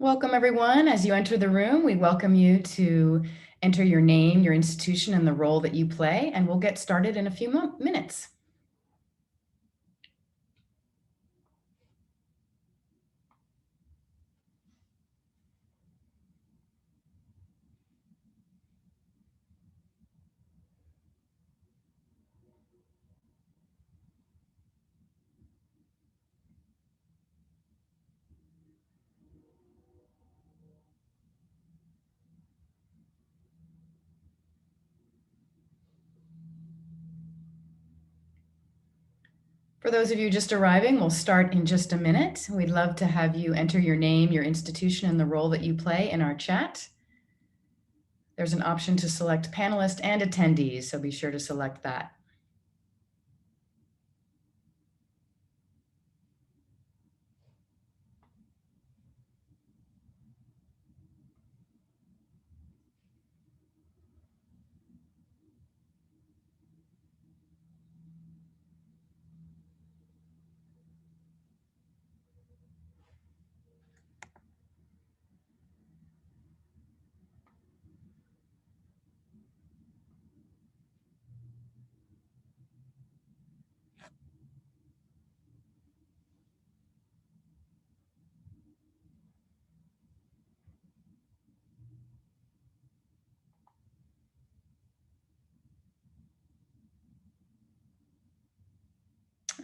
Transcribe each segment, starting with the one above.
Welcome, everyone. As you enter the room, we welcome you to enter your name, your institution, and the role that you play, and we'll get started in a few minutes. For those of you just arriving, we'll start in just a minute. We'd love to have you enter your name, your institution, and the role that you play in our chat. There's an option to select panelists and attendees, so be sure to select that.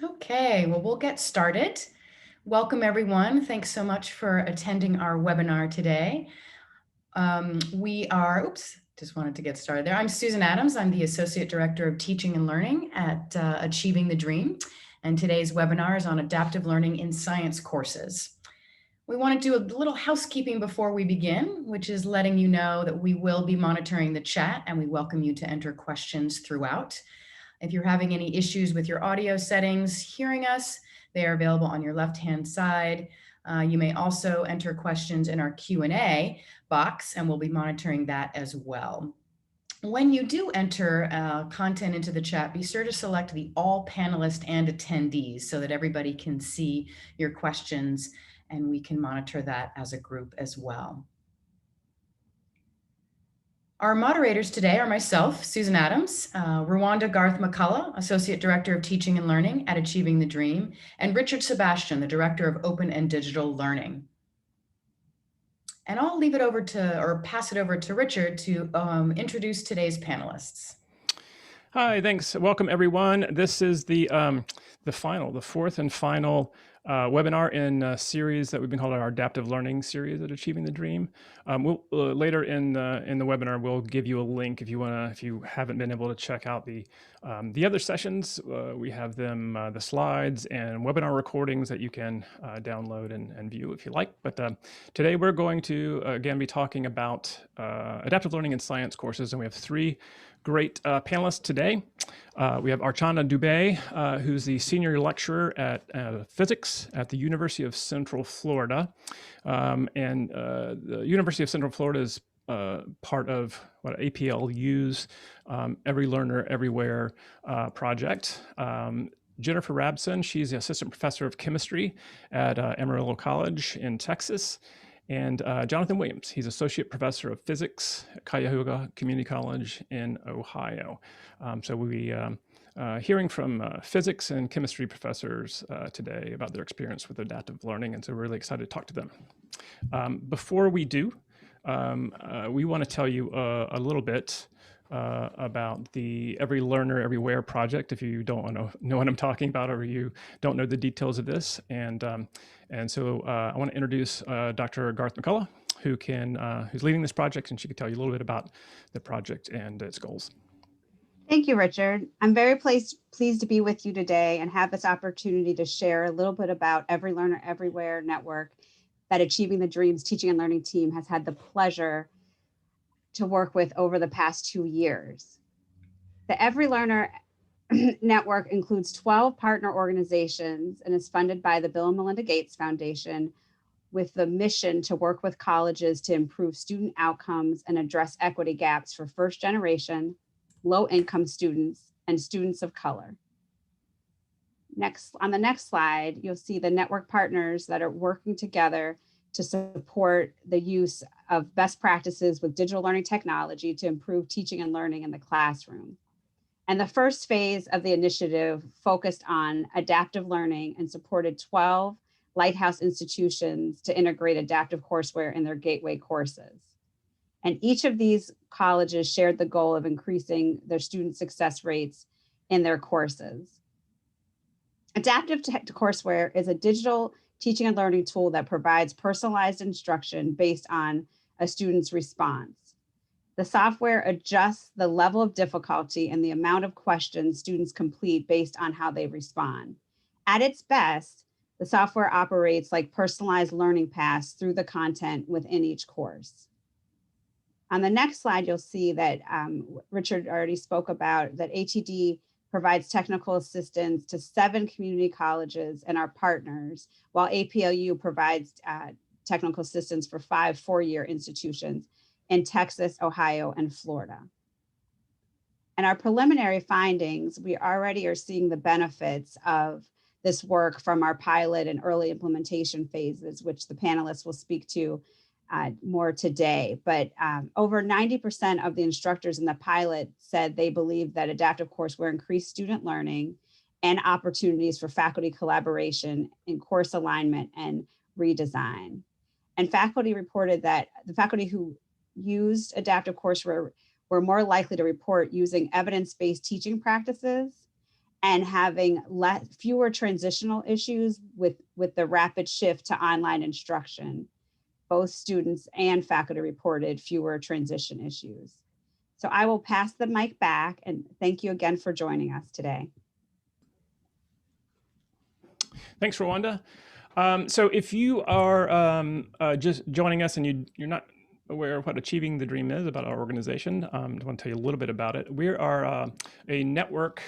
Okay, well, we'll get started. Welcome, everyone. Thanks so much for attending our webinar today. Just wanted to get started there. I'm Susan Adams. I'm the Associate Director of Teaching and Learning at Achieving the Dream. And today's webinar is on adaptive learning in science courses. We want to do a little housekeeping before we begin, which is letting you know that we will be monitoring the chat and we welcome you to enter questions throughout. If you're having any issues with your audio settings, hearing us, they are available on your left-hand side. You may also enter questions in our Q&A box, and we'll be monitoring that as well. When you do enter content into the chat, be sure to select the all panelists and attendees so that everybody can see your questions and we can monitor that as a group as well. Our moderators today are myself, Susan Adams, Rwanda Garth McCullough, Associate Director of Teaching and Learning at Achieving the Dream, and Richard Sebastian, the Director of Open and Digital Learning. And I'll leave it over to, or pass it over to Richard to introduce today's panelists. Hi, thanks. Welcome, everyone. This is the fourth and final webinar in a series that we've been calling our Adaptive Learning series at Achieving the Dream. We'll later in the webinar, we'll give you a link if you haven't been able to check out the other sessions. We have them, the slides and webinar recordings that you can download and view if you like. But today we're going to again be talking about adaptive learning in science courses, and we have three great panelists today. We have Archana Dubey, who's the senior lecturer at physics at the University of Central Florida. The University of Central Florida is part of what APLU's Every Learner Everywhere project. Jennifer Rabson, she's the assistant professor of chemistry at Amarillo College in Texas. And Jonathan Williams, he's associate professor of physics at Cuyahoga Community College in Ohio. So we'll be hearing from physics and chemistry professors today about their experience with adaptive learning, and so we're really excited to talk to them. Before we do, we want to tell you a little bit about the Every Learner Everywhere project, if you don't know what I'm talking about, or you don't know the details of this. And so I want to introduce Dr. Garth McCullough, who's leading this project, and she can tell you a little bit about the project and its goals. Thank you, Richard. I'm very pleased to be with you today and have this opportunity to share a little bit about Every Learner Everywhere network that Achieving the Dreams teaching and learning team has had the pleasure to work with over the past 2 years. The Every Learner network includes 12 partner organizations and is funded by the Bill and Melinda Gates Foundation with the mission to work with colleges to improve student outcomes and address equity gaps for first generation, low-income students, and students of color. On the next slide, you'll see the network partners that are working together to support the use of best practices with digital learning technology to improve teaching and learning in the classroom. And the first phase of the initiative focused on adaptive learning and supported 12 Lighthouse institutions to integrate adaptive courseware in their gateway courses. And each of these colleges shared the goal of increasing their student success rates in their courses. Adaptive courseware is a digital teaching and learning tool that provides personalized instruction based on a student's response. The software adjusts the level of difficulty and the amount of questions students complete based on how they respond. At its best, the software operates like personalized learning paths through the content within each course. On the next slide, you'll see that Richard already spoke about that ATD provides technical assistance to 7 community colleges and our partners, while APLU provides technical assistance for 5 four-year institutions in Texas, Ohio, and Florida. And our preliminary findings, we already are seeing the benefits of this work from our pilot and early implementation phases, which the panelists will speak to more today. But over 90% of the instructors in the pilot said they believe that adaptive courseware increased student learning and opportunities for faculty collaboration in course alignment and redesign. And faculty reported that the faculty who used adaptive courseware were more likely to report using evidence-based teaching practices and having fewer transitional issues with the rapid shift to online instruction. Both students and faculty reported fewer transition issues. So I will pass the mic back and thank you again for joining us today. Thanks, Rwanda. So if you are just joining us and you're not aware of what Achieving the Dream is about our organization, I want to tell you a little bit about it. We are a network,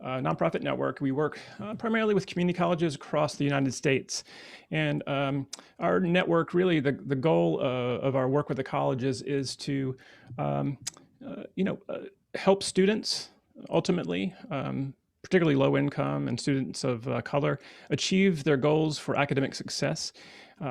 nonprofit network. We work primarily with community colleges across the United States. And our network, really, the goal of our work with the colleges is to, help students ultimately, particularly low income and students of color, achieve their goals for academic success,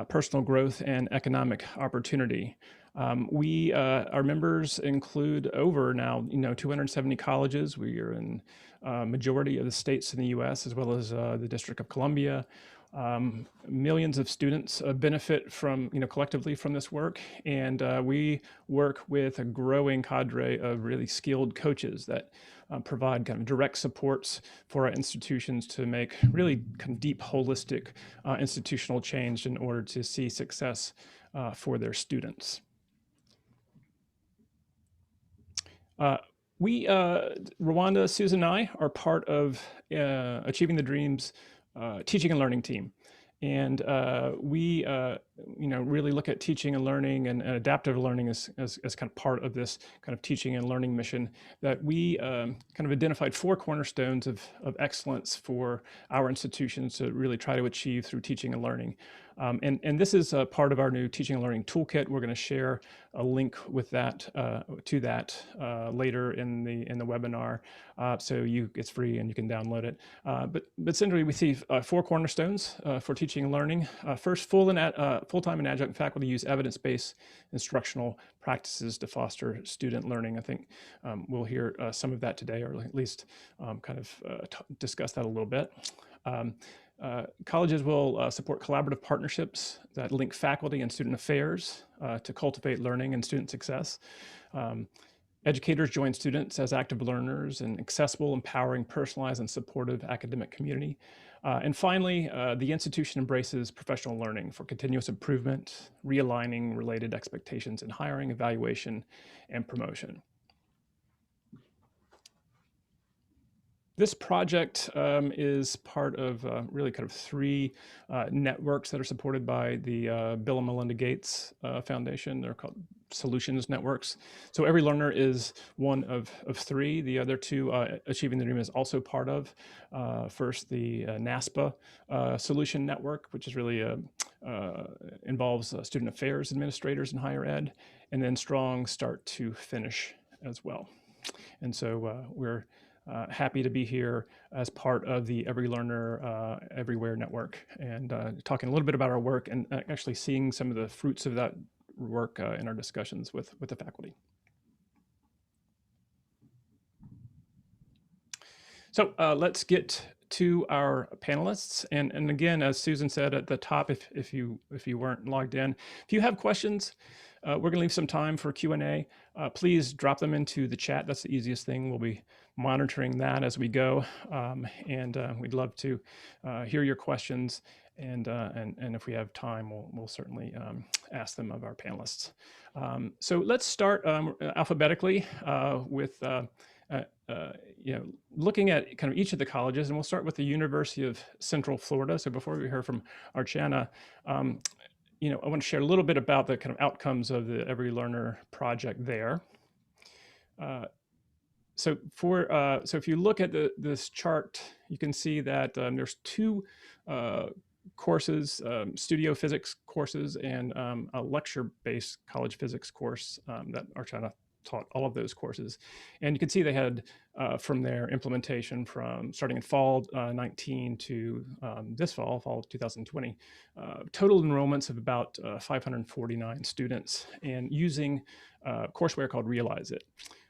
personal growth, and economic opportunity. Our members include over now, 270 colleges. We are in majority of the states in the U.S., as well as the District of Columbia. Millions of students benefit from, collectively from this work. And we work with a growing cadre of really skilled coaches that provide kind of direct supports for our institutions to make really kind of deep, holistic institutional change in order to see success for their students. Rwanda, Susan and I are part of Achieving the Dream's teaching and learning team. And we really look at teaching and learning and adaptive learning as kind of part of this kind of teaching and learning mission that we kind of identified 4 cornerstones of excellence for our institutions to really try to achieve through teaching and learning. And this is a part of our new teaching and learning toolkit. We're going to share a link with that to that later in the webinar, so it's free and you can download it. But essentially, we see 4 cornerstones for teaching and learning. First, full-time and adjunct faculty use evidence-based instructional practices to foster student learning. I think we'll hear some of that today, or at least discuss that a little bit. Colleges will support collaborative partnerships that link faculty and student affairs to cultivate learning and student success. Educators join students as active learners in accessible, empowering, personalized, and supportive academic community. And finally, the institution embraces professional learning for continuous improvement, realigning related expectations in hiring, evaluation, and promotion. This project is part of really kind of 3 networks that are supported by the Bill and Melinda Gates Foundation. They're called Solutions Networks. So Every Learner is one of 3. The other 2, Achieving the Dream is also part of. First, the NASPA Solution Network, which is really involves student affairs administrators in higher ed, and then Strong Start to Finish as well. And so we're happy to be here as part of the Every Learner Everywhere network, and talking a little bit about our work and actually seeing some of the fruits of that work in our discussions with the faculty. So let's get to our panelists. And again, as Susan said at the top, if you weren't logged in, if you have questions, we're gonna leave some time for Q&A. Please drop them into the chat. That's the easiest thing. We'll be monitoring that as we go. And we'd love to hear your questions. And if we have time, we'll certainly ask them of our panelists. So let's start alphabetically with looking at kind of each of the colleges, and we'll start with the University of Central Florida. So before we hear from Archana, I want to share a little bit about the kind of outcomes of the Every Learner project there. So if you look at this chart, you can see that there's two courses, studio physics courses, and a lecture-based college physics course that Archana taught all of those courses. And you can see they had from their implementation from starting in fall 19 to this fall 2020, total enrollments of about 549 students, and using courseware called Realize It.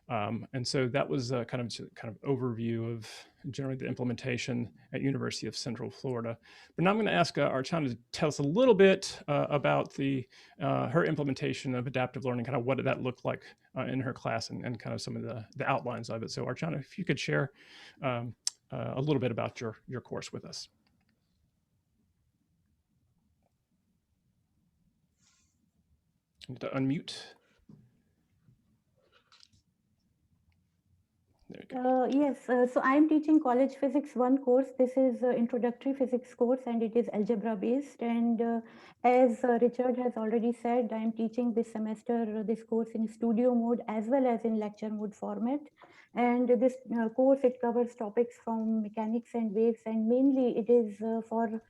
And so that was kind of overview of generally the implementation at University of Central Florida. But now I'm going to ask Archana to tell us a little bit about her implementation of adaptive learning, kind of what did that look like in her class, and kind of some of the outlines of it. So Archana, if you could share a little bit about your course with us. You need to unmute. Yes, so I'm teaching College Physics 1 course. This is introductory physics course, and it is algebra based. And as Richard has already said, I'm teaching this semester this course in studio mode as well as in lecture mode format. And this course, it covers topics from mechanics and waves, and mainly it is for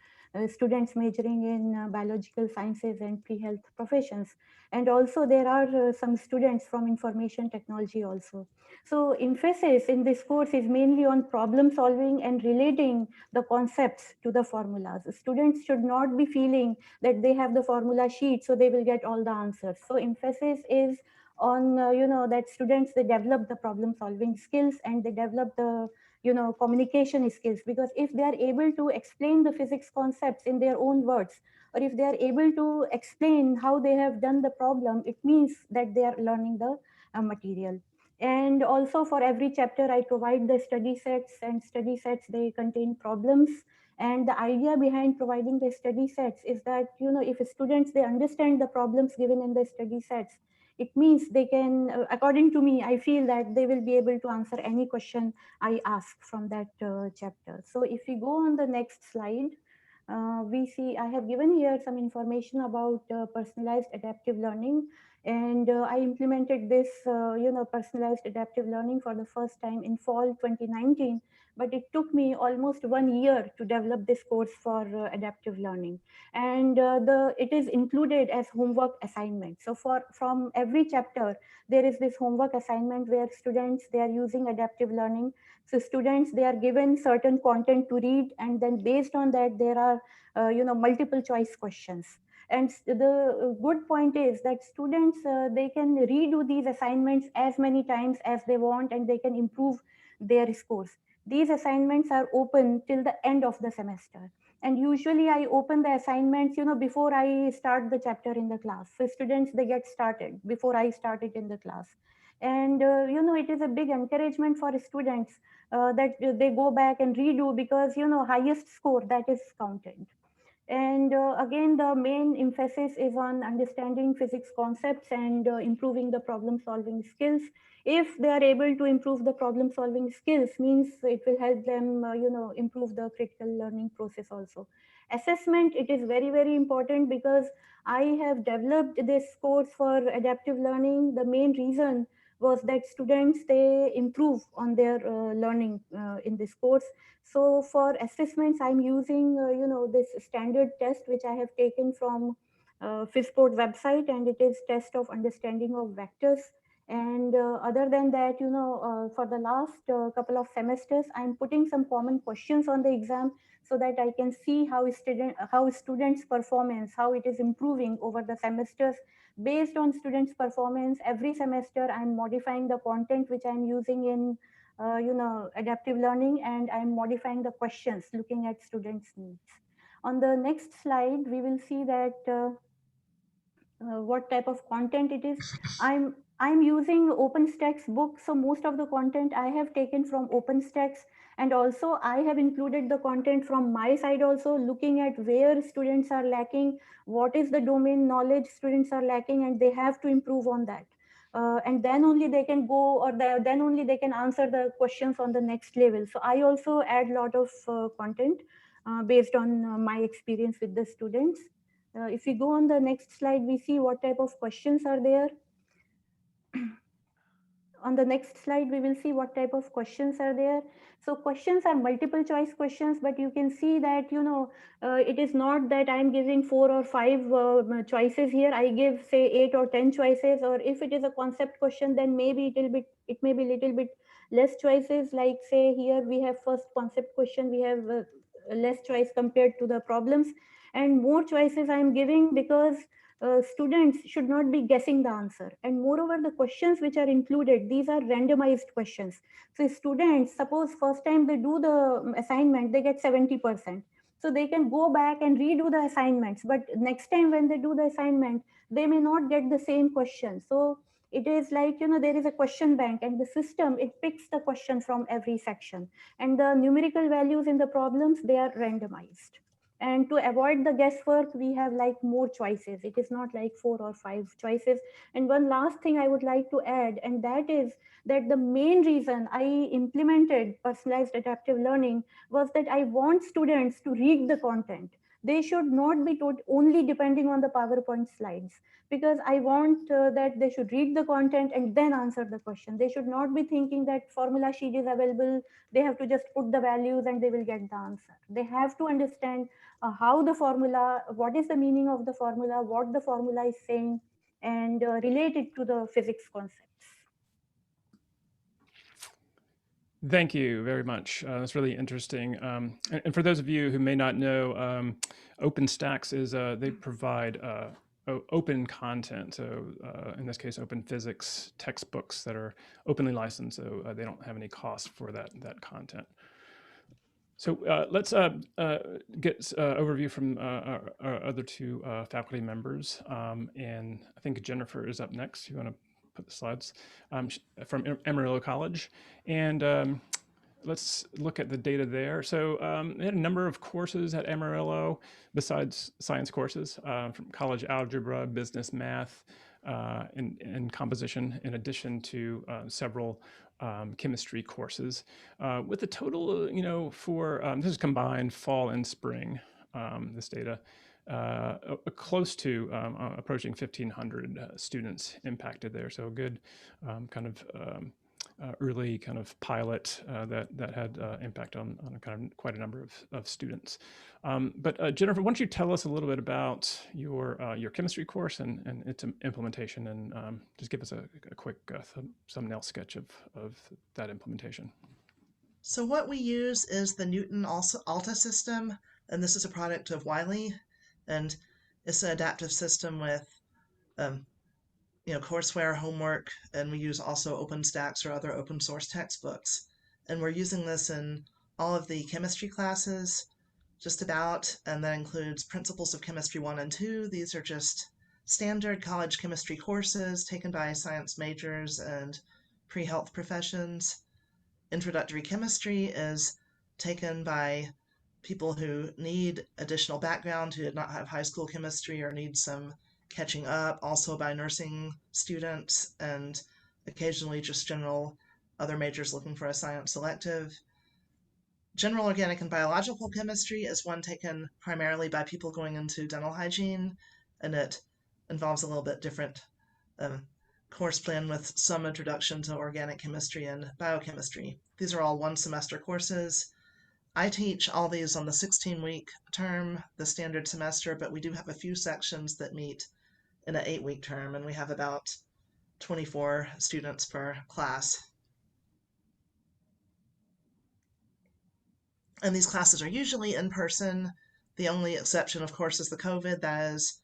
students majoring in biological sciences and pre-health professions. And also there are some students from information technology also. So emphasis in this course is mainly on problem solving and relating the concepts to the formulas. Students should not be feeling that they have the formula sheet, so they will get all the answers. So emphasis is on, that students, they develop the problem solving skills and they develop the, communication skills, because if they are able to explain the physics concepts in their own words, or if they are able to explain how they have done the problem, it means that they are learning the material. And also for every chapter, I provide the study sets, and study sets, they contain problems. And the idea behind providing the study sets is that, if students, they understand the problems given in the study sets, it means they can, according to me, I feel that they will be able to answer any question I ask from that chapter. So if we go on the next slide, we see I have given here some information about personalized adaptive learning. And I implemented this, personalized adaptive learning for the first time in fall 2019. But it took me almost 1 year to develop this course for adaptive learning. And it is included as homework assignment. So from every chapter, there is this homework assignment where students, they are using adaptive learning. So students, they are given certain content to read, and then based on that, there are multiple choice questions. And the good point is that students, they can redo these assignments as many times as they want, and they can improve their scores. These assignments are open till the end of the semester. And usually I open the assignments, before I start the chapter in the class. So students, they get started before I start it in the class. And, it is a big encouragement for students that they go back and redo, because, highest score, that is counted. And again, the main emphasis is on understanding physics concepts and improving the problem solving skills. If they are able to improve the problem solving skills, means it will help them, improve the critical learning process also. Assessment, it is very, very important, because I have developed this course for adaptive learning. The main reason was that students, they improve on their learning in this course. So for assessments, I'm using, this standard test, which I have taken from Fizport website, and it is test of understanding of vectors. And other than that, for the last couple of semesters, I'm putting some common questions on the exam so that I can see how students' performance, how it is improving over the semesters. Based on students' performance, every semester I'm modifying the content which I'm using in adaptive learning, and I'm modifying the questions looking at students' needs. On the next slide, we will see that what type of content it is. I'm using OpenStax book, so most of the content I have taken from OpenStax, and also I have included the content from my side also, looking at where students are lacking, what is the domain knowledge students are lacking, and they have to improve on that. And then only they can go, or then only they can answer the questions on the next level. So I also add a lot of content based on my experience with the students. If we go on the next slide, we see what type of questions are there. On the next slide, we will see what type of questions are there. So questions are multiple choice questions, but you can see that, it is not that I'm giving 4 or 5 choices here. I give say 8 or 10 choices, or if it is a concept question, then maybe it may be little bit less choices. Like say here we have first concept question, we have less choice compared to the problems, and more choices I'm giving because students should not be guessing the answer. And moreover, the questions which are included, these are randomized questions. So students, suppose first time they do the assignment, they get 70%. So they can go back and redo the assignments, but next time when they do the assignment, they may not get the same question. So it is like, there is a question bank, and the system, it picks the question from every section, and the numerical values in the problems, they are randomized. And to avoid the guesswork, we have like more choices. It is not like 4 or 5 choices. And one last thing I would like to add, and that is that the main reason I implemented personalized adaptive learning was that I want students to read the content. They should not be only depending on the PowerPoint slides, because I want that they should read the content and then answer the question. They should not be thinking that formula sheet is available, they have to just put the values and they will get the answer. They have to understand how the formula, what is the meaning of the formula, what the formula is saying, and relate it to the physics concepts. Thank you very much. That's really interesting. And for those of you who may not know, OpenStax is they provide open content. So in this case, open physics textbooks that are openly licensed, so they don't have any cost for that content. So let's get overview from our other two faculty members. And I think Jennifer is up next. You want to put the slides from Amarillo College. And let's look at the data there. So they had a number of courses at Amarillo besides science courses from college algebra, business math, and composition, in addition to several chemistry courses, with a total, for this is combined fall and spring, this data, close to approaching 1,500 students impacted there. So a good kind of early kind of pilot that had impact on kind of quite a number of students. But Jennifer, why don't you tell us a little bit about your chemistry course and its implementation, and just give us a quick thumbnail sketch of that implementation. So what we use is the Newton Alta system, and this is a product of Wiley, and it's an adaptive system with courseware, homework, and we use also OpenStax or other open source textbooks. And we're using this in all of the chemistry classes, just about, and that includes Principles of Chemistry 1 and 2. These are just standard college chemistry courses taken by science majors and pre-health professions. Introductory Chemistry is taken by people who need additional background, who did not have high school chemistry or need some catching up, also by nursing students, and occasionally just general other majors looking for a science elective. General Organic and Biological Chemistry is one taken primarily by people going into dental hygiene, and it involves a little bit different course plan with some introduction to organic chemistry and biochemistry. These are all one semester courses. I teach all these on the 16-week term, the standard semester, but we do have a few sections that meet in an 8-week term, and we have about 24 students per class. And these classes are usually in person. The only exception, of course, is the COVID that has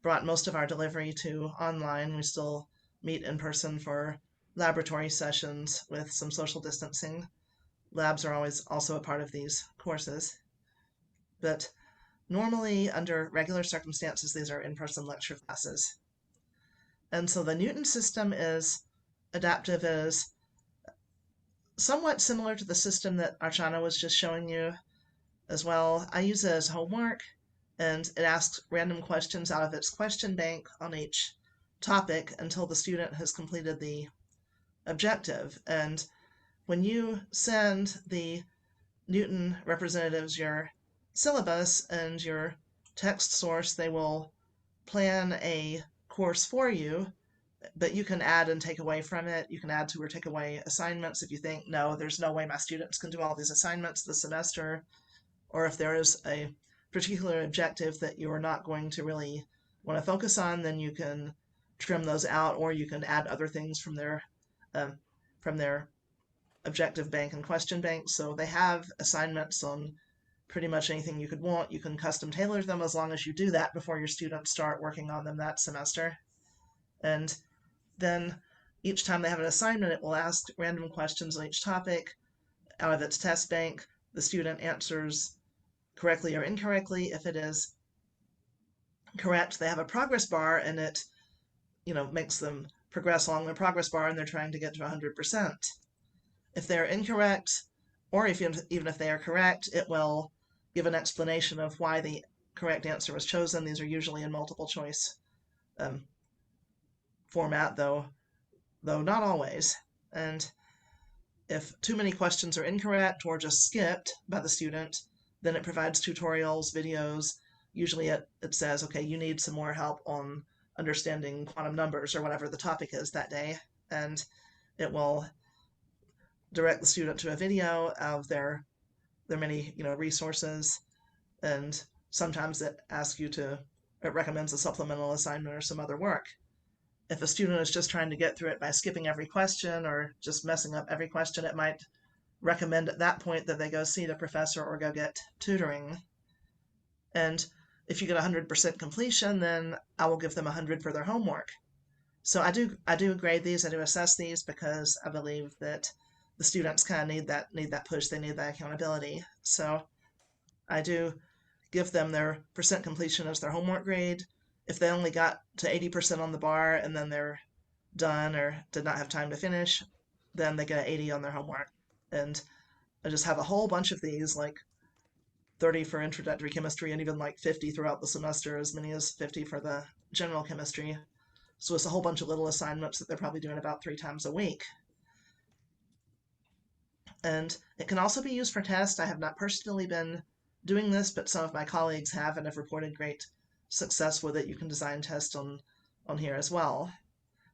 brought most of our delivery to online. We still meet in person for laboratory sessions with some social distancing. Labs are always also a part of these courses. But normally, under regular circumstances, these are in-person lecture classes. And so the Newton system is adaptive, is somewhat similar to the system that Archana was just showing you as well. I use it as homework, and it asks random questions out of its question bank on each topic until the student has completed the objective. And when you send the Newton representatives your syllabus and your text source, they will plan a course for you, but you can add and take away from it. You can add to or take away assignments if you think, no, there's no way my students can do all these assignments this semester, or if there is a particular objective that you are not going to really want to focus on, then you can trim those out, or you can add other things from their objective bank and question bank. So they have assignments on pretty much anything you could want. You can custom tailor them as long as you do that before your students start working on them that semester. And then each time they have an assignment, it will ask random questions on each topic out of its test bank. The student answers correctly or incorrectly. If it is correct, they have a progress bar, and it makes them progress along the progress bar, and they're trying to get to 100%. If they're incorrect, or even if they are correct, it will give an explanation of why the correct answer was chosen. These are usually in multiple choice format, though not always. And if too many questions are incorrect or just skipped by the student, then it provides tutorials, videos. Usually it says, okay, you need some more help on understanding quantum numbers or whatever the topic is that day. And it will direct the student to a video of their many resources. And sometimes it recommends a supplemental assignment or some other work. If a student is just trying to get through it by skipping every question or just messing up every question, it might recommend at that point that they go see the professor or go get tutoring. And if you get 100% completion, then I will give them 100 for their homework. So I do grade these, I do assess these, because I believe that the students kind of need that push, they need that accountability. So I do give them their percent completion as their homework grade. If they only got to 80% on the bar and then they're done or did not have time to finish, then they get an 80 on their homework. And I just have a whole bunch of these, like 30 for introductory chemistry and even like 50 throughout the semester, as many as 50 for the general chemistry. So it's a whole bunch of little assignments that they're probably doing about 3 times a week. And it can also be used for tests. I have not personally been doing this, but some of my colleagues have and have reported great success with it. You can design tests on here as well.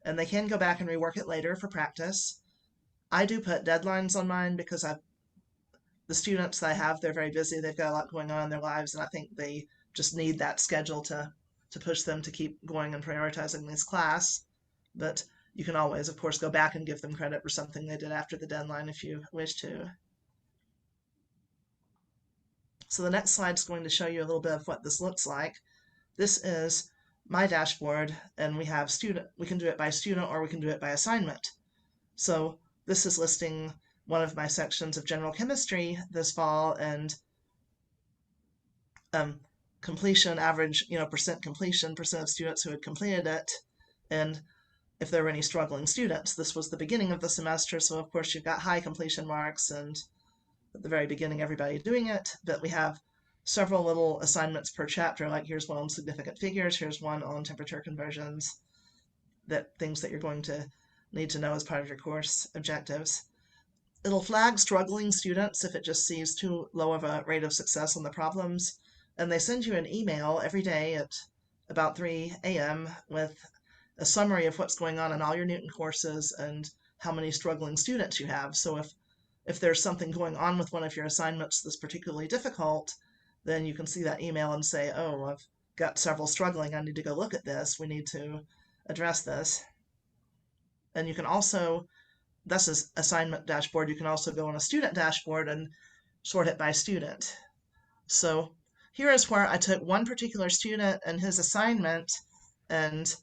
And they can go back and rework it later for practice. I do put deadlines on mine because the students that I have, they're very busy. They've got a lot going on in their lives, and I think they just need that schedule to push them to keep going and prioritizing this class. But you can always, of course, go back and give them credit for something they did after the deadline if you wish to. So the next slide is going to show you a little bit of what this looks like. This is my dashboard, and we have we can do it by student or we can do it by assignment. So this is listing one of my sections of general chemistry this fall, and completion average, percent completion, percent of students who had completed it, and if there were any struggling students. This was the beginning of the semester, so of course you've got high completion marks, and at the very beginning everybody doing it, but we have several little assignments per chapter, like here's one on significant figures, here's one on temperature conversions, things that you're going to need to know as part of your course objectives. It'll flag struggling students if it just sees too low of a rate of success on the problems, and they send you an email every day at about 3 a.m. with a summary of what's going on in all your Newton courses and how many struggling students you have. So if there's something going on with one of your assignments that's particularly difficult, then you can see that email and say, oh, I've got several struggling, I need to go look at this, we need to address this. And you can also, this is assignment dashboard, you can also go on a student dashboard and sort it by student. So here is where I took one particular student and his assignment, and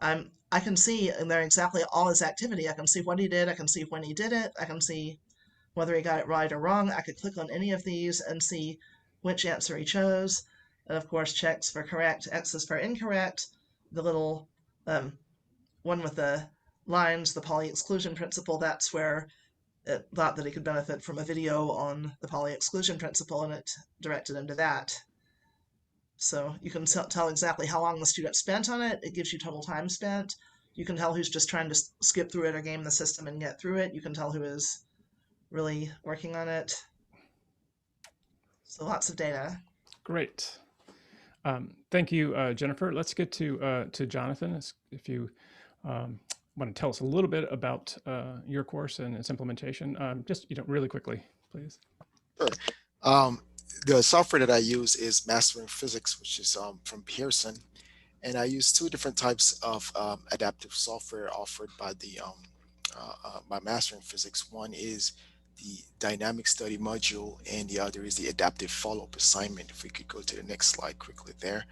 I can see in there exactly all his activity. I can see what he did, I can see when he did it, I can see whether he got it right or wrong. I could click on any of these and see which answer he chose. And of course, checks for correct, X's for incorrect. The little one with the lines, the poly exclusion principle, that's where it thought that he could benefit from a video on the poly exclusion principle, and it directed him to that. So you can tell exactly how long the student spent on it. It gives you total time spent. You can tell who's just trying to skip through it or game the system and get through it. You can tell who is really working on it. So lots of data. Great. Thank you, Jennifer. Let's get to Jonathan. If you want to tell us a little bit about your course and its implementation, just really quickly, please. Sure. The software that I use is Mastering Physics, which is from Pearson, and I use two different types of adaptive software offered by the by Mastering Physics. One is the dynamic study module, and the other is the adaptive follow-up assignment. If we could go to the next slide quickly there.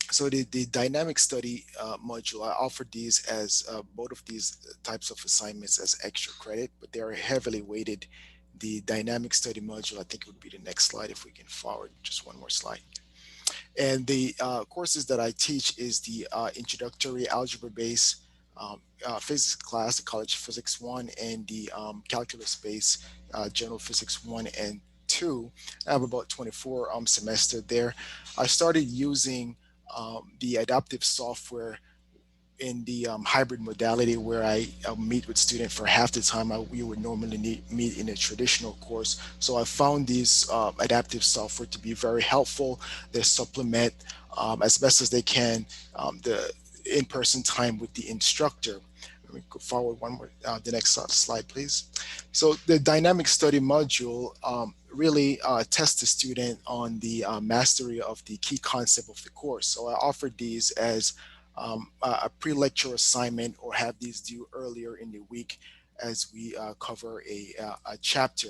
So the dynamic study module, I offered these as both of these types of assignments as extra credit, but they are heavily weighted. The dynamic study module, I think it would be the next slide if we can forward just one more slide. And the courses that I teach is the introductory algebra-based physics class, the College Physics 1, and the calculus-based General Physics 1 and 2. I have about 24 semester there. I started using the adaptive software in the hybrid modality, where I meet with students for half the time we would normally meet in a traditional course. So I found these adaptive software to be very helpful. They supplement as best as they can the in-person time with the instructor. Let me go forward one more, the next slide, please. So the dynamic study module really tests the student on the mastery of the key concept of the course. So I offered these as a pre-lecture assignment, or have these due earlier in the week as we cover a chapter.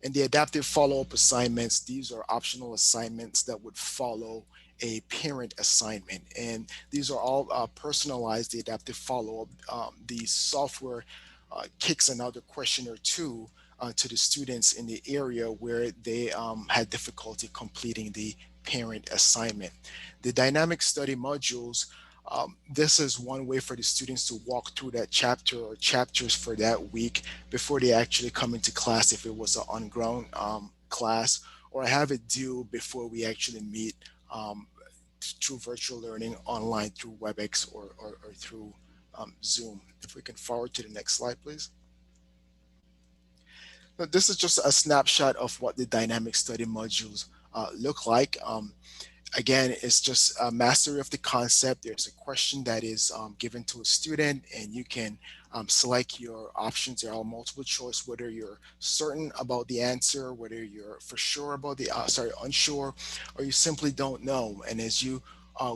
And the adaptive follow-up assignments, these are optional assignments that would follow a parent assignment. And these are all personalized, the adaptive follow-up. The software kicks another question or two to the students in the area where they had difficulty completing the parent assignment. The dynamic study modules, this is one way for the students to walk through that chapter or chapters for that week before they actually come into class, if it was an on-ground class, or have it due before we actually meet through virtual learning online through WebEx or through Zoom. If we can forward to the next slide, please. Now, this is just a snapshot of what the dynamic study modules look like. Again, it's just a mastery of the concept. There's a question that is given to a student, and you can select your options. There are multiple choice, whether you're certain about the answer, whether you're for sure about the, unsure, or you simply don't know. And as you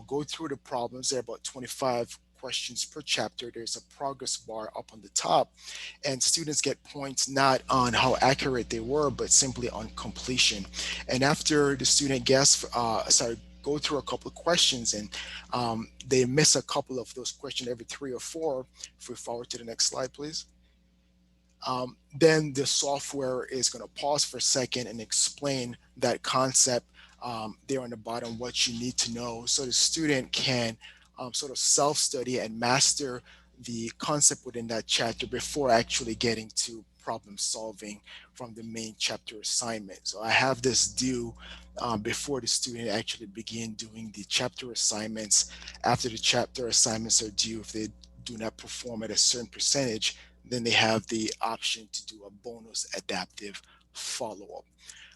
go through the problems, there are about 25 questions per chapter. There's a progress bar up on the top, and students get points not on how accurate they were, but simply on completion. And after the student go through a couple of questions, and they miss a couple of those questions every 3 or 4. If we forward to the next slide, please. Then the software is going to pause for a second and explain that concept there on the bottom, what you need to know, so the student can sort of self-study and master the concept within that chapter before actually getting to problem solving from the main chapter assignment. So I have this due before the student actually begin doing the chapter assignments. After the chapter assignments are due, if they do not perform at a certain percentage, then they have the option to do a bonus adaptive follow-up.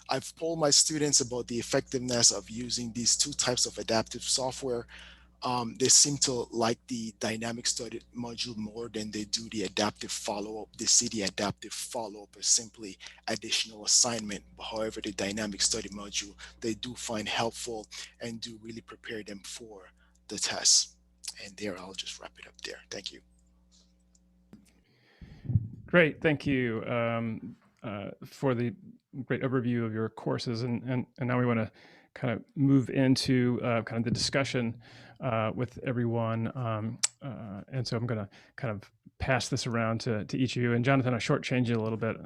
I've polled my students about the effectiveness of using these two types of adaptive software. They seem to like the dynamic study module more than they do the adaptive follow-up. They see the adaptive follow-up as simply additional assignment. However, the dynamic study module, they do find helpful and do really prepare them for the test. And there, I'll just wrap it up there. Thank you. Great, thank you for the great overview of your courses, and now we want to kind of move into kind of the discussion with everyone, and so I'm going to kind of pass this around to each of you. And Jonathan, I shortchanged you a little bit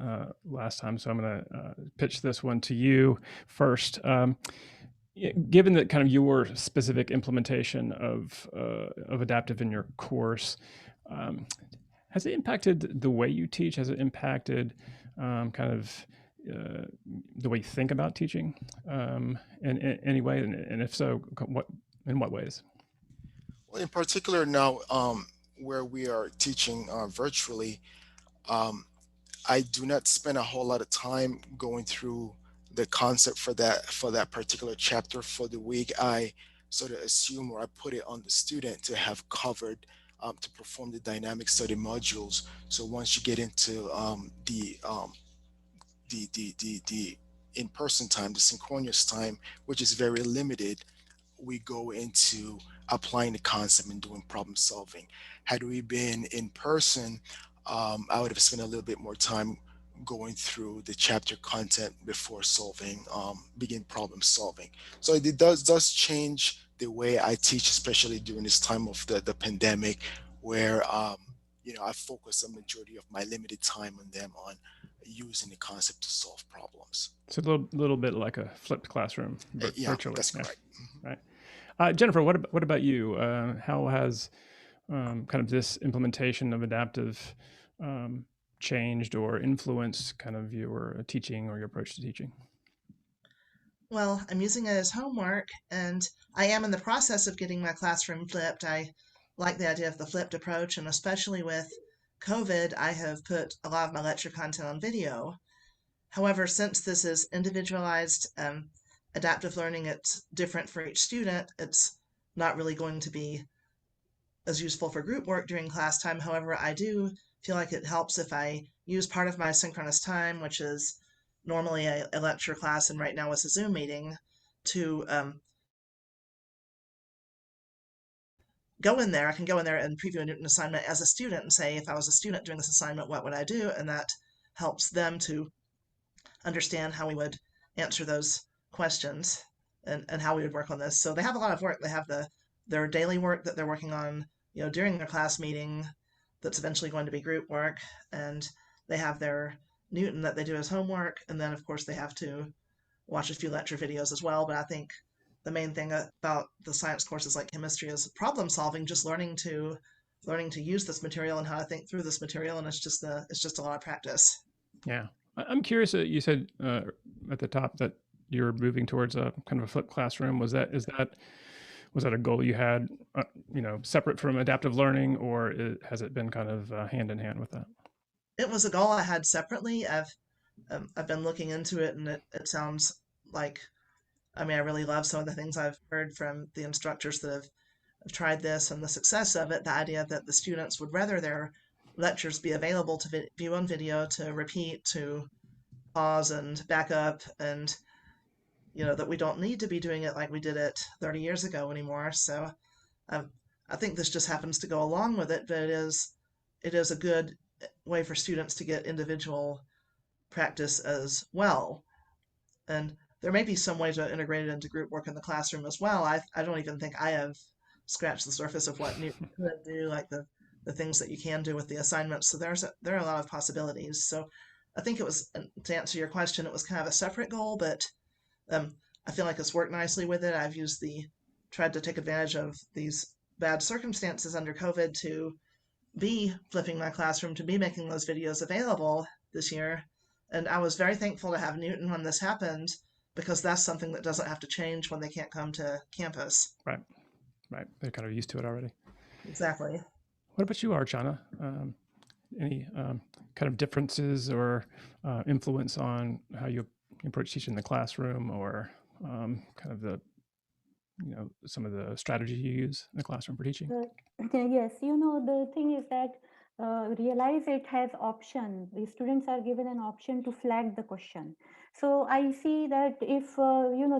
last time, so I'm going to pitch this one to you first. Given that kind of your specific implementation of adaptive in your course, has it impacted the way you teach? Has it impacted kind of the way you think about teaching in any way? And if so, in what ways? Well, in particular now, where we are teaching virtually, I do not spend a whole lot of time going through the concept for that particular chapter for the week. I sort of assume, or I put it on the student to have covered to perform the dynamic study modules. So once you get into the in-person time, the synchronous time, which is very limited, we go into applying the concept and doing problem solving. Had we been in person, I would have spent a little bit more time going through the chapter content before begin problem solving. So it does change the way I teach, especially during this time of the pandemic, where I focus a majority of my limited time on them on using the concept to solve problems. So a little bit like a flipped classroom, virtually. That's correct. Right. Jennifer, what about you? How has kind of this implementation of adaptive changed or influenced kind of your teaching or your approach to teaching? Well, I'm using it as homework, and I am in the process of getting my classroom flipped. I like the idea of the flipped approach, and especially with COVID, I have put a lot of my lecture content on video. However, since this is individualized adaptive learning, it's different for each student. It's not really going to be as useful for group work during class time. However, I do feel like it helps if I use part of my synchronous time, which is normally a lecture class, and right now it's a Zoom meeting, to go in there. I can go in there and preview an assignment as a student and say, if I was a student doing this assignment, what would I do? And that helps them to understand how we would answer those questions and how we would work on this. So they have a lot of work. They have their daily work that they're working on, during their class meeting that's eventually going to be group work, and they have their Newton that they do as homework, and then of course they have to watch a few lecture videos as well. But I think the main thing about the science courses like chemistry is problem solving, just learning to use this material and how to think through this material, and it's just a lot of practice. Yeah. I'm curious, you said at the top that you're moving towards a kind of a flipped classroom. Was that a goal you had, separate from adaptive learning, or has it been kind of hand in hand with that? It was a goal I had separately. I've been looking into it, and it sounds like, I really love some of the things I've heard from the instructors that have tried this and the success of it. The idea that the students would rather their lectures be available to view on video, to repeat, to pause and back up, and that we don't need to be doing it like we did it 30 years ago anymore. So I think this just happens to go along with it, but it is a good way for students to get individual practice as well. And there may be some way to integrate it into group work in the classroom as well. I don't even think I have scratched the surface of what Newton could do, like the things that you can do with the assignments. So there are a lot of possibilities. So I think it was, to answer your question, it was kind of a separate goal, but I feel like it's worked nicely with it. I've tried to take advantage of these bad circumstances under COVID to be flipping my classroom, to be making those videos available this year. And I was very thankful to have Newton when this happened, because that's something that doesn't have to change when they can't come to campus. Right. They're kind of used to it already. Exactly. What about you, Archana? Any kind of differences or influence on how you approach teaching in the classroom, or kind of some of the strategy you use in the classroom for teaching? Yes, the thing is that realize it has option. The students are given an option to flag the question. So I see that if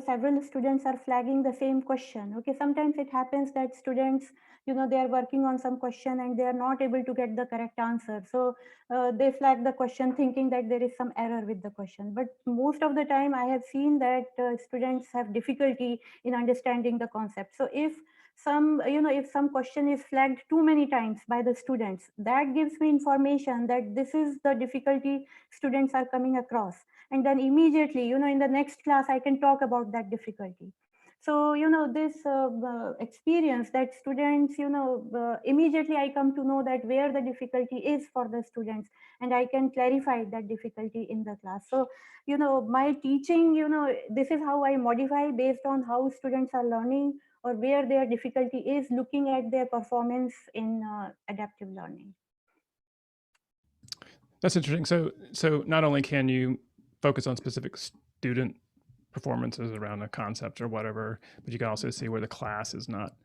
several students are flagging the same question, okay, sometimes it happens that students, they are working on some question and they are not able to get the correct answer. So they flag the question thinking that there is some error with the question. But most of the time I have seen that students have difficulty in understanding the concept. So if some question is flagged too many times by the students, that gives me information that this is the difficulty students are coming across, and then immediately, in the next class I can talk about that difficulty. So this experience that students, immediately I come to know that where the difficulty is for the students, and I can clarify that difficulty in the class. So my teaching, this is how I modify based on how students are learning or where their difficulty is, looking at their performance in adaptive learning. That's interesting. So not only can you focus on specific student performances around a concept or whatever, but you can also see where the class is not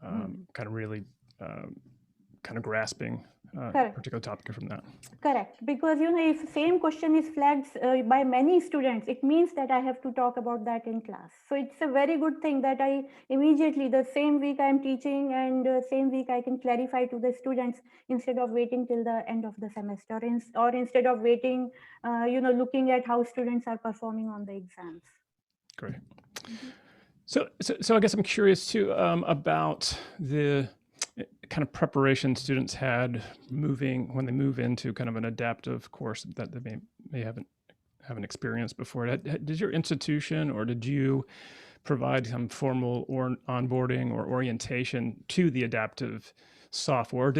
kind of really kind of grasping a particular topic from that. Correct. Because, if same question is flagged by many students, it means that I have to talk about that in class. So it's a very good thing that I immediately, the same week I'm teaching and same week I can clarify to the students instead of waiting till the end of the semester, or instead of waiting, looking at how students are performing on the exams. Great. So I guess I'm curious too about the kind of preparation students had when they move into kind of an adaptive course that they may haven't experienced before. Did your institution, or did you provide some formal or onboarding or orientation to the adaptive software?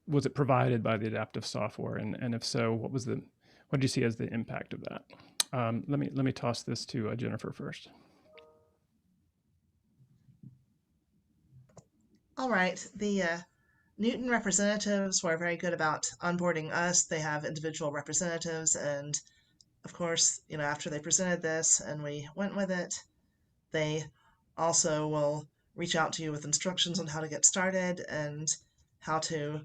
Was it provided by the adaptive software? And if so, what did you see as the impact of that? Let me toss this to Jennifer first. All right, the Newton representatives were very good about onboarding us. They have individual representatives, and of course, after they presented this and we went with it, they also will reach out to you with instructions on how to get started and how to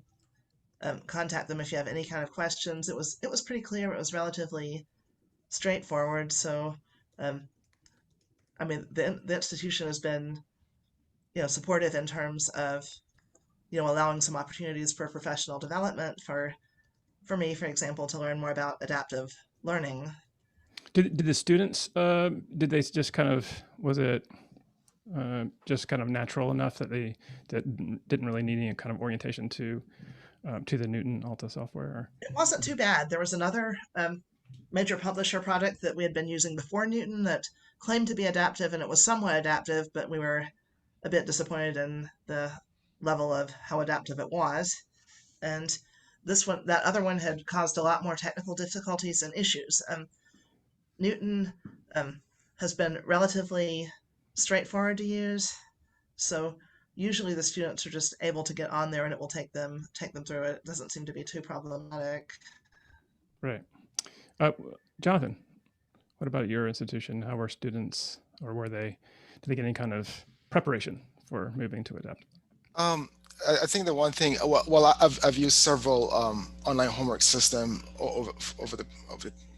contact them if you have any kind of questions. It was pretty clear. It was relatively straightforward. So, I mean, the institution has been, supportive in terms of, allowing some opportunities for professional development for me, for example, to learn more about adaptive learning. Did the students, did they just kind of, was it just kind of natural enough that they didn't really need any kind of orientation to the Newton Alta software? It wasn't too bad. There was another major publisher product that we had been using before Newton that claimed to be adaptive, and it was somewhat adaptive, but we were a bit disappointed in the level of how adaptive it was. And that other one had caused a lot more technical difficulties and issues. Newton has been relatively straightforward to use, so usually the students are just able to get on there and it will take them through it. It doesn't seem to be too problematic. Right. Jonathan, what about your institution? How were students, or did they get any kind of preparation for moving to adaptive? I think the one thing, well, I've used several online homework system over the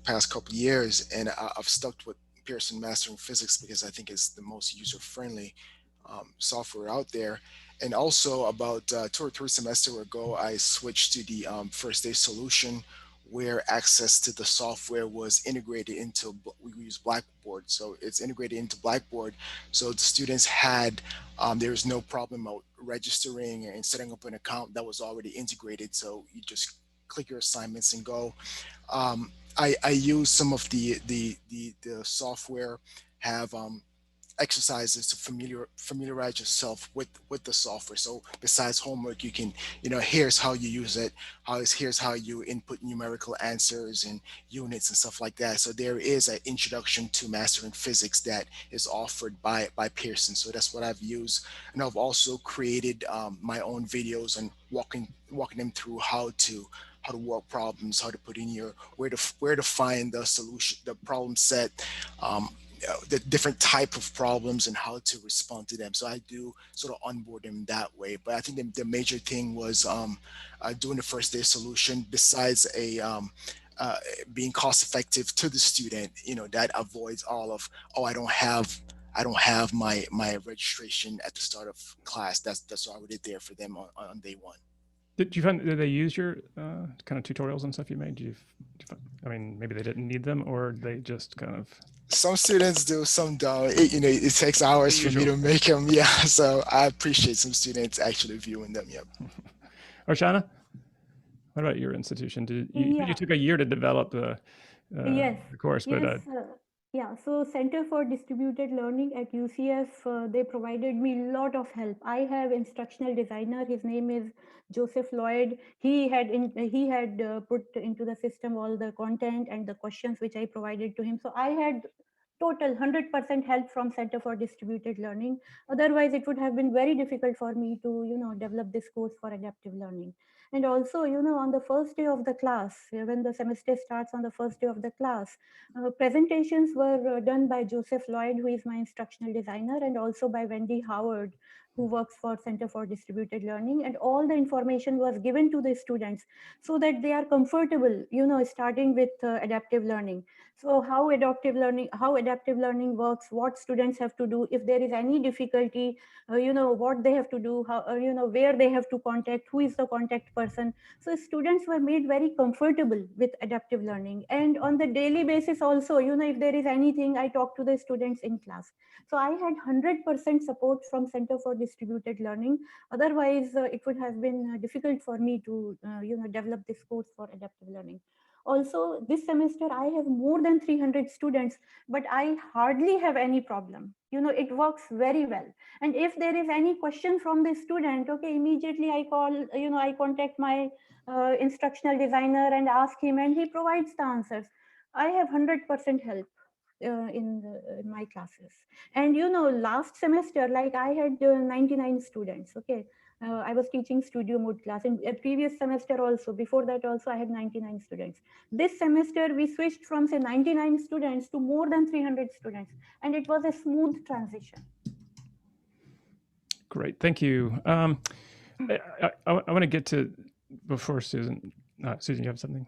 past couple of years, and I've stuck with Pearson Mastering Physics because I think it's the most user-friendly software out there. And also about 2 or 3 semesters ago, I switched to the First Day Solution, where access to the software was integrated into, we use Blackboard. So it's integrated into Blackboard. So the students had, there was no problem about registering and setting up an account that was already integrated. So you just click your assignments and go. I use some of the software, have exercises to familiarize yourself with the software. So besides homework, you can, here's how you use it, here's how you input numerical answers and units and stuff like that. So there is an introduction to mastering physics that is offered by Pearson. So that's what I've used. And I've also created my own videos and walking them through how to work problems, how to put in where to find the solution, the problem set, the different type of problems and how to respond to them. So I do sort of onboard them that way. But I think the major thing was doing the First Day Solution. Besides a being cost effective to the student, that avoids all of, oh, I don't have my registration at the start of class. That's already there for them on day one. Did they use your kind of tutorials and stuff you made? I mean, maybe they didn't need them, or they just kind of. Some students do, some don't. It takes hours for me to make them. Yeah, so I appreciate some students actually viewing them. Yep. Archana, what about your institution? You took a year to develop the course, but yeah, so Center for Distributed Learning at UCF, they provided me a lot of help. I have instructional designer. His name is Joseph Lloyd. He had put into the system all the content and the questions which I provided to him. So I had total 100% help from Center for Distributed Learning. Otherwise, it would have been very difficult for me to develop this course for adaptive learning. And also, on the first day of the class, when the semester starts on the first day of the class, presentations were done by Joseph Lloyd, who is my instructional designer, and also by Wendy Howard, who works for Center for Distributed Learning. And all the information was given to the students so that they are comfortable, starting with adaptive learning. So how adaptive learning works, what students have to do, if there is any difficulty, what they have to do, how, where they have to contact, who is the contact person. So students were made very comfortable with adaptive learning. And on the daily basis also, if there is anything, I talk to the students in class. So I had 100% support from Center for Distributed Learning. Otherwise, it would have been difficult for me to, develop this course for adaptive learning. Also, this semester, I have more than 300 students, but I hardly have any problem. It works very well. And if there is any question from the student, okay, immediately I call, I contact my instructional designer and ask him, and he provides the answers. I have 100% help in my classes. And last semester, like I had 99 students. Okay, I was teaching studio mode class. In a previous semester also, before that also, I had 99 students. This semester we switched from say 99 students to more than 300 students, and it was a smooth transition. Great, thank you. I want to get to, before Susan. Susan, you have something?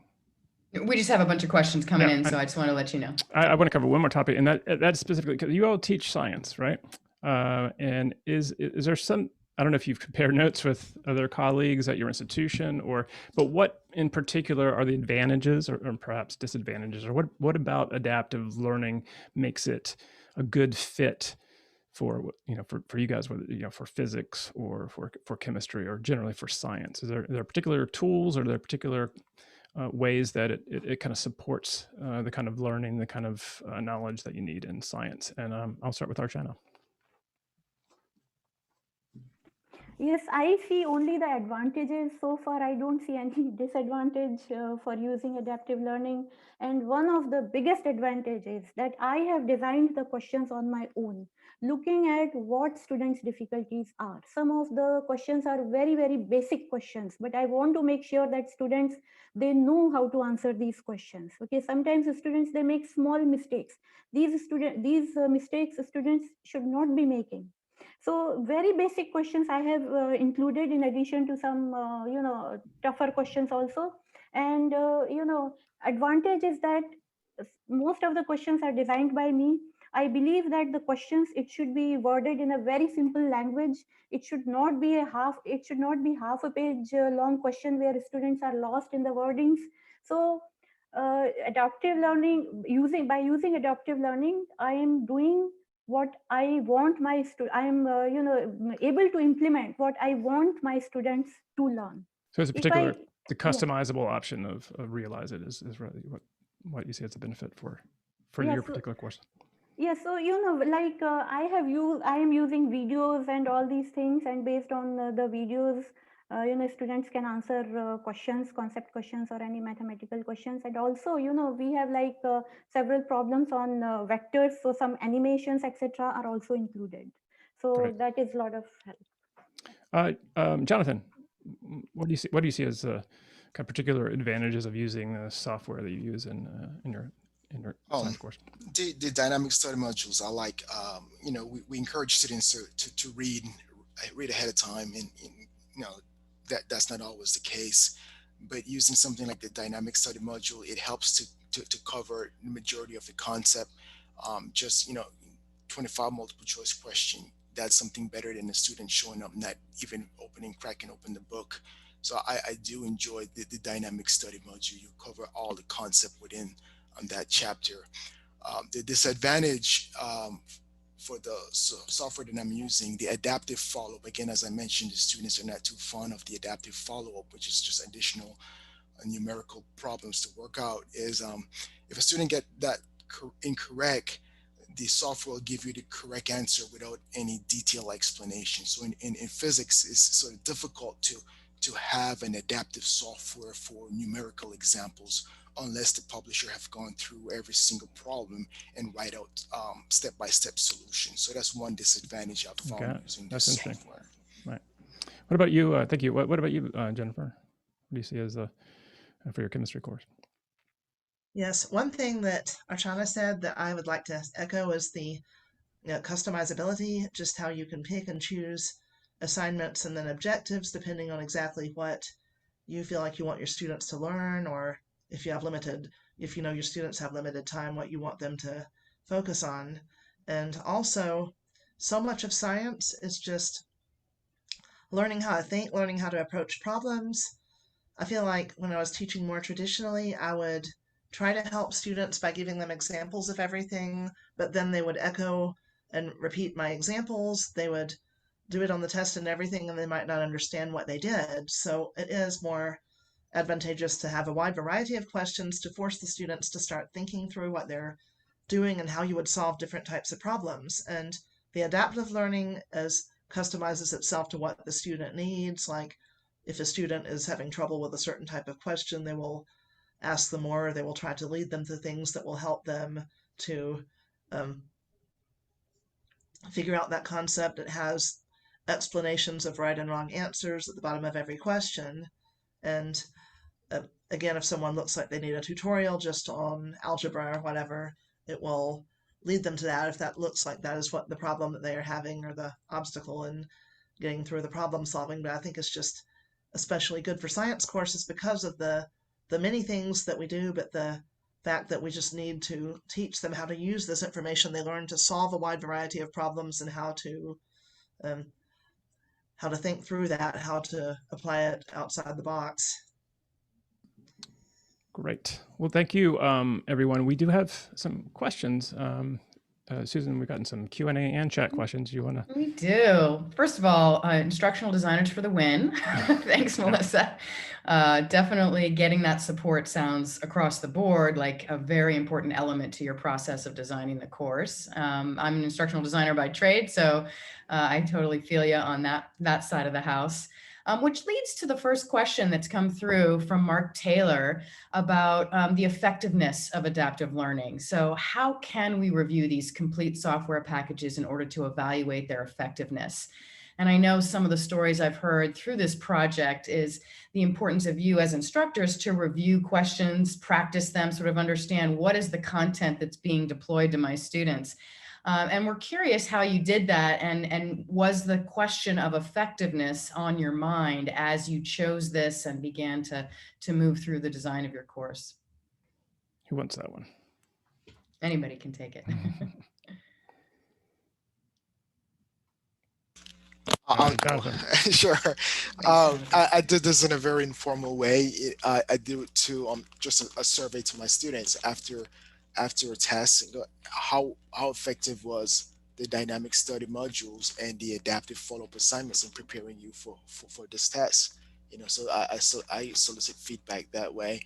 We just have a bunch of questions coming in, so I just want to let you know. I want to cover one more topic, and that's specifically because you all teach science, right? And is there some, I don't know if you've compared notes with other colleagues at your institution, but what in particular are the advantages or perhaps disadvantages, or what about adaptive learning makes it a good fit for you guys, whether for physics or for chemistry or generally for science? Is there particular tools, or are there particular ways that it kind of supports the kind of learning, the kind of knowledge that you need in science? And I'll start with Archana. Yes, I see only the advantages so far. I don't see any disadvantage for using adaptive learning. And one of the biggest advantages that I have designed the questions on my own, looking at what students' difficulties are. Some of the questions are very, very basic questions, but I want to make sure that students, they know how to answer these questions. Okay, sometimes the students, they make small mistakes. These mistakes students should not be making. So very basic questions I have included, in addition to some, tougher questions also. And, advantage is that most of the questions are designed by me. I believe that the questions, it should be worded in a very simple language. It should not be half a page long question where students are lost in the wordings. So adaptive learning, by using adaptive learning, I am doing what I want my I'm able to implement what I want my students to learn. So it's the customizable option of Realize It is really what you see as a benefit for your particular course. Yeah, so like I am using videos and all these things, and based on the videos, students can answer questions, concept questions, or any mathematical questions. And also, we have like several problems on vectors, so some animations, etc., are also included. So Great. that is a lot of help. Jonathan, what do you see as kind of particular advantages of using the software that you use in your science course? The dynamic study modules are like, we encourage students to read ahead of time, and that's not always the case. but using something like the dynamic study module, it helps to cover the majority of the concept. Just, 25 multiple choice question, that's something better than a student showing up, not even cracking open the book. So I do enjoy the dynamic study module. You cover all the concept within that chapter. The disadvantage for the software that I'm using, the adaptive follow-up, again, as I mentioned, the students are not too fond of the adaptive follow-up, which is just additional numerical problems to work out, is if a student get that incorrect, the software will give you the correct answer without any detailed explanation. So in physics, it's sort of difficult to have an adaptive software for numerical examples unless the publisher have gone through every single problem and write out step-by-step solutions. So that's one disadvantage I've found using this software. Right. What about you? Thank you. What about you, Jennifer? What do you see as for your chemistry course? Yes, one thing that Archana said that I would like to echo is the customizability, just how you can pick and choose assignments and then objectives depending on exactly what you feel like you want your students to learn, or if you know your students have limited time, what you want them to focus on. And also, so much of science is just learning how to think, learning how to approach problems. I feel like when I was teaching more traditionally, I would try to help students by giving them examples of everything, but then they would echo and repeat my examples. They would do it on the test and everything, and they might not understand what they did. So it is more advantageous to have a wide variety of questions to force the students to start thinking through what they're doing and how you would solve different types of problems. And the adaptive learning customizes itself to what the student needs. Like if a student is having trouble with a certain type of question, they will ask them more, or they will try to lead them to things that will help them to figure out that concept. It has explanations of right and wrong answers at the bottom of every question. And again, if someone looks like they need a tutorial just on algebra or whatever, it will lead them to that if that looks like that is what the problem that they are having or the obstacle in getting through the problem solving. But I think it's just especially good for science courses because of the many things that we do, but the fact that we just need to teach them how to use this information they learn to solve a wide variety of problems and how to think through that, how to apply it outside the box. Great. Well, thank you, everyone. We do have some questions. Susan, we've gotten some Q&A and chat questions. You want to? We do. First of all, instructional designers for the win. Thanks, Melissa. Definitely getting that support sounds across the board like a very important element to your process of designing the course. I'm an instructional designer by trade, so I totally feel you on that side of the house. Which leads to the first question that's come through from Mark Taylor about the effectiveness of adaptive learning. So how can we review these complete software packages in order to evaluate their effectiveness? And I know some of the stories I've heard through this project is the importance of you as instructors to review questions, practice them, sort of understand what is the content that's being deployed to my students. And we're curious how you did that, and was the question of effectiveness on your mind as you chose this and began to move through the design of your course? Who wants that one? Anybody can take it. Sure. I did this in a very informal way. I did it to just a survey to my students after a test. How effective was the dynamic study modules and the adaptive follow-up assignments in preparing you for this test? So I solicit feedback that way,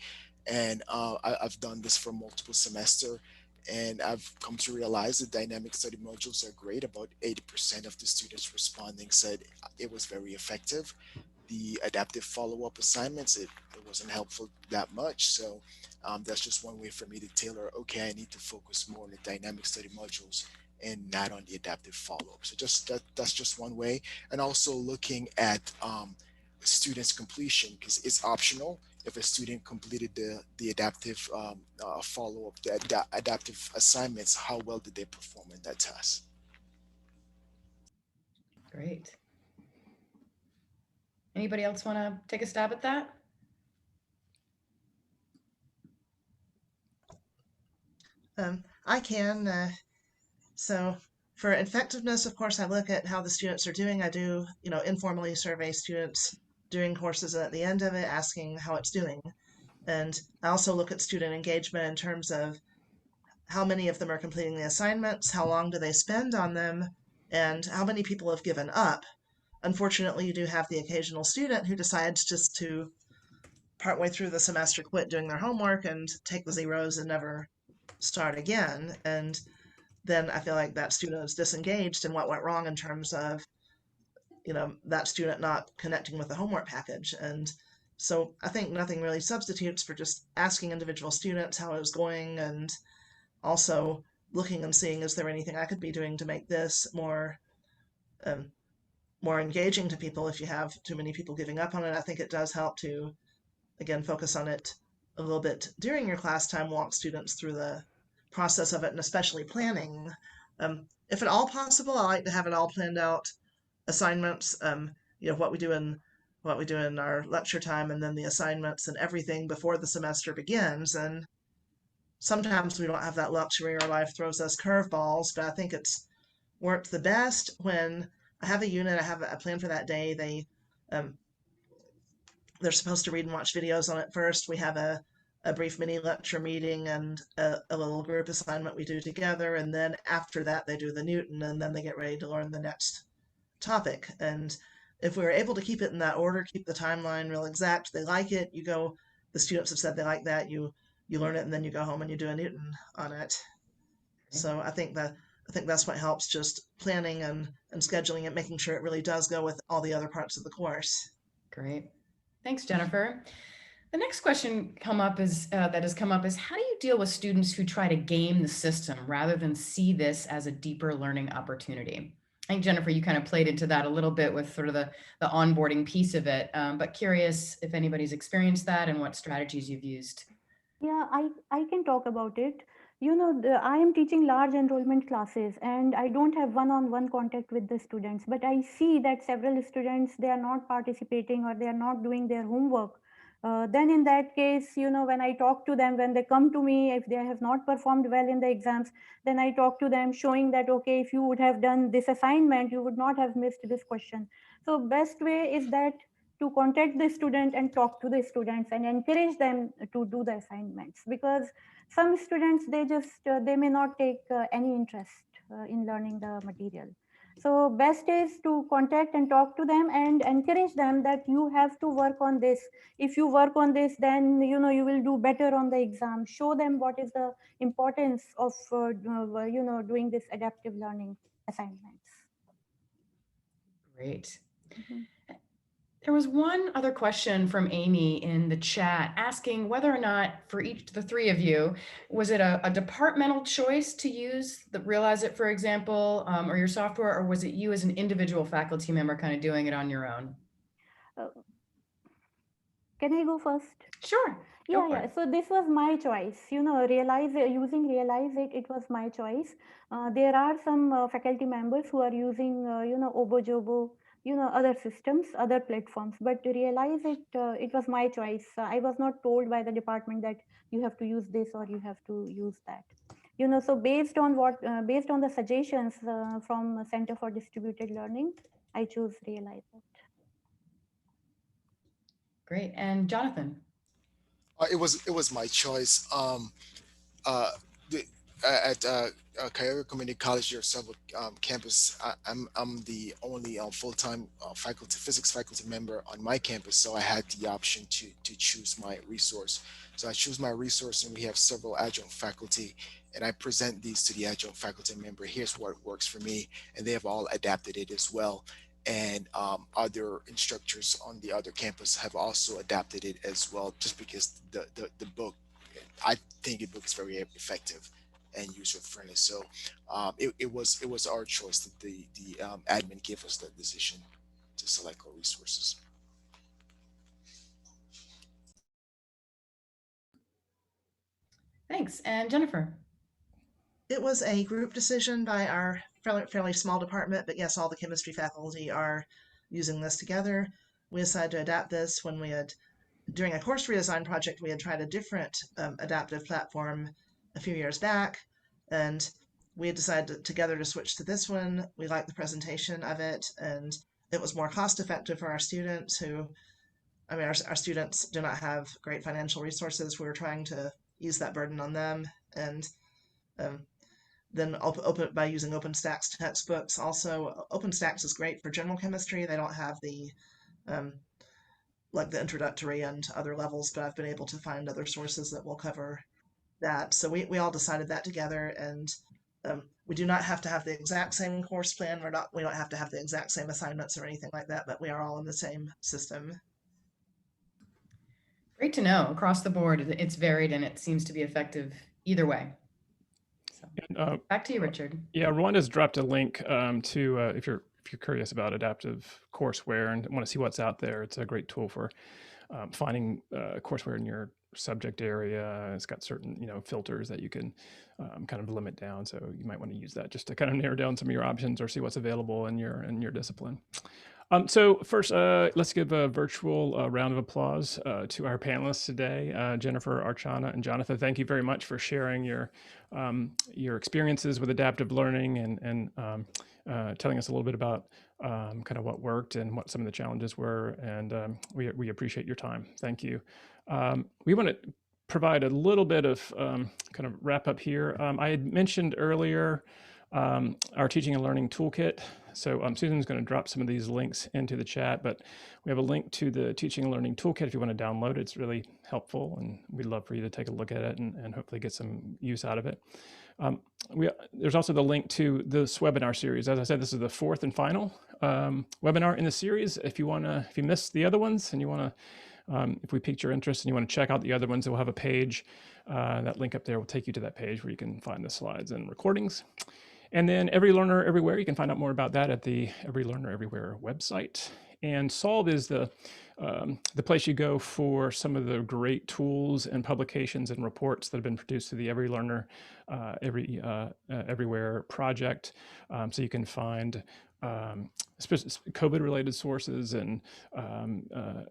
and I've done this for multiple semesters. And I've come to realize the dynamic study modules are great. About 80% of the students responding said it was very effective. The adaptive follow-up assignments, it wasn't helpful that much. So that's just one way for me to tailor, okay, I need to focus more on the dynamic study modules and not on the adaptive follow-up. So that's just one way. And also looking at students' completion, because it's optional. If a student completed the adaptive follow-up, the adaptive assignments, how well did they perform in that test? Great. Anybody else want to take a stab at that? I can. So for effectiveness, of course, I look at how the students are doing. I do, informally survey students during courses and at the end of it, asking how it's doing. And I also look at student engagement in terms of how many of them are completing the assignments, how long do they spend on them, and how many people have given up. Unfortunately, you do have the occasional student who decides just to partway through the semester quit doing their homework and take the zeros and never start again. And then I feel like that student is disengaged in what went wrong in terms of, that student not connecting with the homework package. And so I think nothing really substitutes for just asking individual students how it was going, and also looking and seeing, is there anything I could be doing to make this um, more engaging to people. If you have too many people giving up on it, I think it does help to, again, focus on it a little bit during your class time, walk students through the process of it, and especially planning. If at all possible, I like to have it all planned out, assignments, what we do in our lecture time, and then the assignments and everything before the semester begins. And sometimes we don't have that luxury, or life throws us curveballs, but I think it's worked the best when I have a unit, I have a plan for that day. They're supposed to read and watch videos on it first. We have a brief mini lecture meeting and a little group assignment we do together. And then after that, they do the Newton, and then they get ready to learn the next topic. And if we were able to keep it in that order, keep the timeline real exact, they like it, the students have said they like that, you learn it, and then you go home and you do a Newton on it. So I think that's what helps, just planning and scheduling it, making sure it really does go with all the other parts of the course. Great. Thanks, Jennifer. The next question that has come up is, how do you deal with students who try to game the system rather than see this as a deeper learning opportunity? I think, Jennifer, you kind of played into that a little bit with sort of the onboarding piece of it, but curious if anybody's experienced that and what strategies you've used. Yeah, I can talk about it. I am teaching large enrollment classes and I don't have one-on-one contact with the students, but I see that several students, they are not participating or they are not doing their homework. Then in that case, when I talk to them, when they come to me, if they have not performed well in the exams, then I talk to them showing that, okay, if you would have done this assignment, you would not have missed this question. So best way is that to contact the student and talk to the students and encourage them to do the assignments, because some students, they may not take any interest in learning the material. So best is to contact and talk to them and encourage them that you have to work on this. If you work on this, then you will do better on the exam. Show them what is the importance of doing this adaptive learning assignments. Great. Mm-hmm. There was one other question from Amy in the chat asking whether or not, for the three of you, was it a departmental choice to use the Realize It, for example, or your software, or was it you as an individual faculty member kind of doing it on your own? Can I go first? Sure. Yeah. So this was my choice. Using Realize It, it was my choice. There are some faculty members who are using, Obojobo, other systems, other platforms, but Realize It, it was my choice. I was not told by the department that you have to use this or you have to use that. So based on the suggestions from Center for Distributed Learning, I chose Realize It. Great. And Jonathan? It was my choice. At Cuyahoga Community College, your several campus, I'm the only full-time physics faculty member on my campus, so I had the option to choose my resource. So I choose my resource, and we have several adjunct faculty, and I present these to the adjunct faculty member. Here's what works for me, and they have all adapted it as well. And other instructors on the other campus have also adapted it as well, just because the book, I think the book is very effective and user-friendly. So it was our choice that the admin gave us the decision to select our resources. Thanks. And Jennifer? It was a group decision by our fairly small department, but yes, all the chemistry faculty are using this together. We decided to adapt this when during a course redesign project, we had tried a different adaptive platform a few years back. And we had decided together to switch to this one. We liked the presentation of it, and it was more cost effective for our students who, I mean, our students do not have great financial resources. We were trying to ease that burden on them. And then open by using OpenStax textbooks. Also, OpenStax is great for general chemistry. They don't have the like the introductory and other levels, but I've been able to find other sources that will cover that. So we all decided that together, and we do not have to have the exact same course plan. We don't have to have the exact same assignments or anything like that, but we are all in the same system. Great to know. Across the board, it's varied and it seems to be effective either way. So, And, back to you, Richard. yeah, Rwanda's dropped a link to if you're curious about adaptive courseware and want to see what's out there. It's a great tool for finding courseware in your subject area. It's got certain filters that you can kind of limit down. So you might want to use that just to kind of narrow down some of your options or see what's available in your discipline. So first, let's give a virtual round of applause to our panelists today, Jennifer, Archana, and Jonathan. Thank you very much for sharing your experiences with adaptive learning and telling us a little bit about kind of what worked and what some of the challenges were. And we appreciate your time. Thank you. We want to provide a little bit of kind of wrap up here. I had mentioned earlier our teaching and learning toolkit. So Susan's going to drop some of these links into the chat, but we have a link to the teaching and learning toolkit if you want to download it. It's really helpful, and we'd love for you to take a look at it and hopefully get some use out of it. There's also the link to this webinar series. As I said, this is the fourth and final webinar in the series. If you missed the other ones and you want to, if we piqued your interest and you want to check out the other ones, we'll have a page. That link up there will take you to that page where you can find the slides and recordings. And then Every Learner Everywhere, you can find out more about that at the Every Learner Everywhere website. And Solve is the place you go for some of the great tools and publications and reports that have been produced through the Every Learner Everywhere project. So you can find COVID-related sources and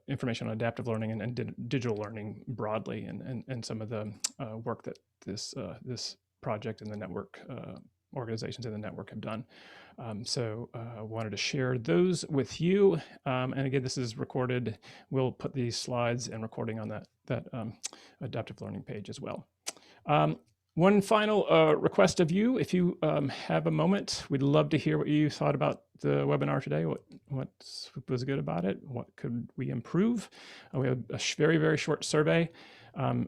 information on adaptive learning and digital learning broadly, and some of the work that this project and the network organizations in the network have done. So wanted to share those with you. And again, this is recorded. We'll put these slides and recording on that adaptive learning page as well. One final request of you, if you have a moment, we'd love to hear what you thought about the webinar today. What was good about it? What could we improve? We have a very, very short survey.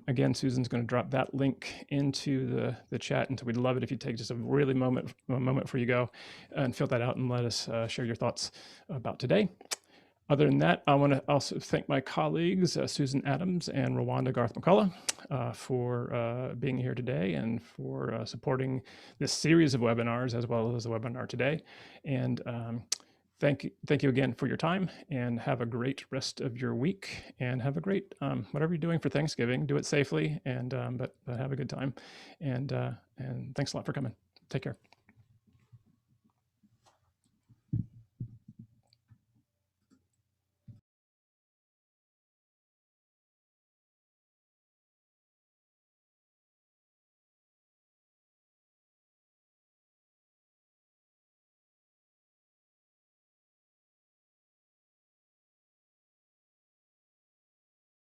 Again, Susan's going to drop that link into the chat, and so we'd love it if you take just a moment before you go and fill that out and let us share your thoughts about today. Other than that, I want to also thank my colleagues, Susan Adams and Rwanda Garth McCullough, for being here today and for supporting this series of webinars as well as the webinar today. And thank you again for your time, and have a great rest of your week, and have a great whatever you're doing for Thanksgiving. Do it safely, and but have a good time. And thanks a lot for coming. Take care.